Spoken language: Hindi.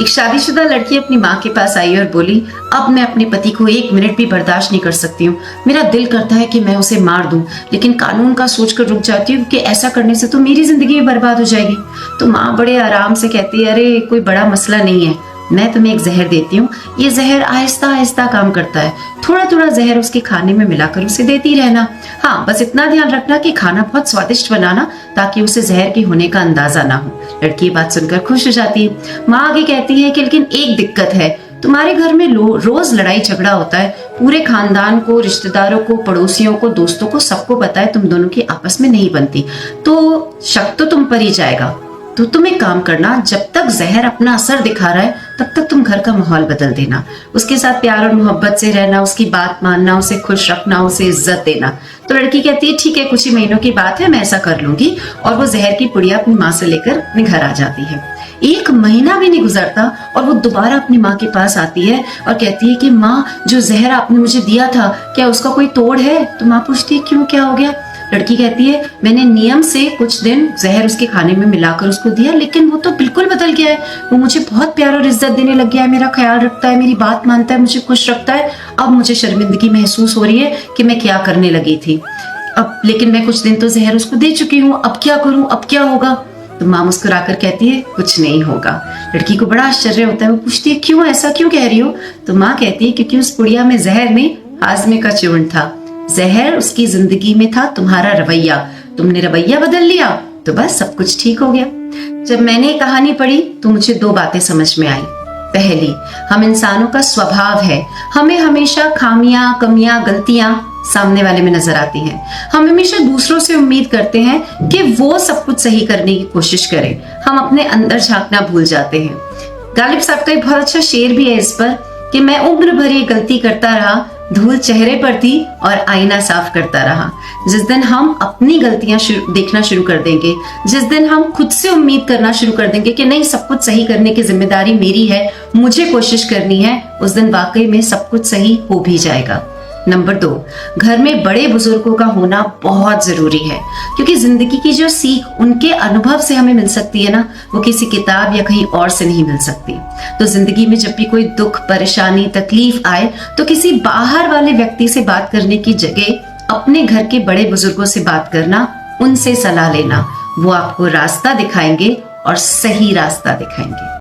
एक शादीशुदा लड़की अपनी माँ के पास आई और बोली, अब मैं अपने पति को 1 मिनट भी बर्दाश्त नहीं कर सकती हूँ। मेरा दिल करता है कि मैं उसे मार दूं, लेकिन कानून का सोचकर रुक जाती हूँ कि ऐसा करने से तो मेरी जिंदगी भी बर्बाद हो जाएगी। तो माँ बड़े आराम से कहती है, अरे कोई बड़ा मसला नहीं है, मैं तुम्हें एक जहर देती हूँ। ये जहर आहिस्ता आहिस्ता काम करता है, थोड़ा थोड़ा जहर उसके खाने में मिलाकर उसे देती रहना। हाँ, बस इतना ध्यान रखना कि खाना बहुत स्वादिष्ट बनाना, ताकि उसे जहर के होने का अंदाजा ना हो। लड़की ये बात सुनकर खुश हो जाती है। माँ आगे कहती है कि लेकिन एक दिक्कत है, तुम्हारे घर में रोज लड़ाई झगड़ा होता है। पूरे खानदान को, रिश्तेदारों को, पड़ोसियों को, दोस्तों को, सबको पता है तुम दोनों की आपस में नहीं बनती, तो शक तो तुम पर ही जाएगा। तो तुम एक काम करना, जब तक जहर अपना असर दिखा रहा है तब तक तुम घर का माहौल बदल देना, उसके साथ प्यार और मोहब्बत से रहना, उसकी बात मानना, उसे खुश रखना, उसे इज्जत देना। तो लड़की कहती है ठीक है, कुछ ही महीनों की बात है, मैं ऐसा कर लूंगी। और वो जहर की पुड़िया अपनी माँ से लेकर अपने घर आ जाती है। 1 महीना भी नहीं गुजरता और वो दोबारा अपनी माँ के पास आती है और कहती है कि माँ, जो जहर आपने मुझे दिया था, क्या उसका कोई तोड़ है? तो माँ पूछती है क्यों, क्या हो गया? लड़की कहती है, मैंने नियम से कुछ दिन जहर उसके खाने में मिलाकर उसको दिया, लेकिन वो तो बिल्कुल बदल गया है। वो मुझे बहुत प्यार और इज्जत देने लग गया है, मेरा ख्याल रखता है, मेरी बात मानता है, मुझे खुश रखता है। अब मुझे शर्मिंदगी महसूस हो रही है कि मैं क्या करने लगी थी। अब लेकिन मैं कुछ दिन तो जहर उसको दे चुकी हूँ, अब क्या करूँ, अब क्या होगा? तो माँ मुस्कुराकर कहती है कुछ नहीं होगा। लड़की को बड़ा आश्चर्य होता है। वो पूछती है क्यों, ऐसा क्यों कह रही हो? तो माँ कहती है क्योंकि उस पुड़िया में जहर में हाजमे का चूर्ण था। जहर उसकी जिंदगी में था तुम्हारा रवैया, तुमने रवैया बदल लिया तो बस सब कुछ ठीक हो गया। जब मैंने कहानी पढ़ी तो मुझे 2 बातें समझ में आई। पहली, हम इंसानों का स्वभाव है, हमें हमेशा खामियां, कमियां, गलतियां सामने वाले में नजर आती हैं। हम हमेशा दूसरों से उम्मीद करते हैं कि वो सब कुछ सही करने की कोशिश करें, हम अपने अंदर झांकना भूल जाते हैं। गालिब साहब का एक बहुत अच्छा शेर भी है इस पर कि मैं उम्र भर ये गलती करता रहा, धूल चेहरे पर थी और आईना साफ करता रहा। जिस दिन हम अपनी गलतियां देखना शुरू कर देंगे, जिस दिन हम खुद से उम्मीद करना शुरू कर देंगे कि नहीं, सब कुछ सही करने की जिम्मेदारी मेरी है, मुझे कोशिश करनी है, उस दिन वाकई में सब कुछ सही हो भी जाएगा। नंबर 2, घर में बड़े बुजुर्गों का होना बहुत जरूरी है, क्योंकि जिंदगी की जो सीख उनके अनुभव से हमें मिल सकती है ना, वो किसी किताब या कहीं और से नहीं मिल सकती। तो जिंदगी में जब भी कोई दुख, परेशानी, तकलीफ आए तो किसी बाहर वाले व्यक्ति से बात करने की जगह अपने घर के बड़े बुजुर्गों से बात करना, उनसे सलाह लेना। वो आपको रास्ता दिखाएंगे और सही रास्ता दिखाएंगे।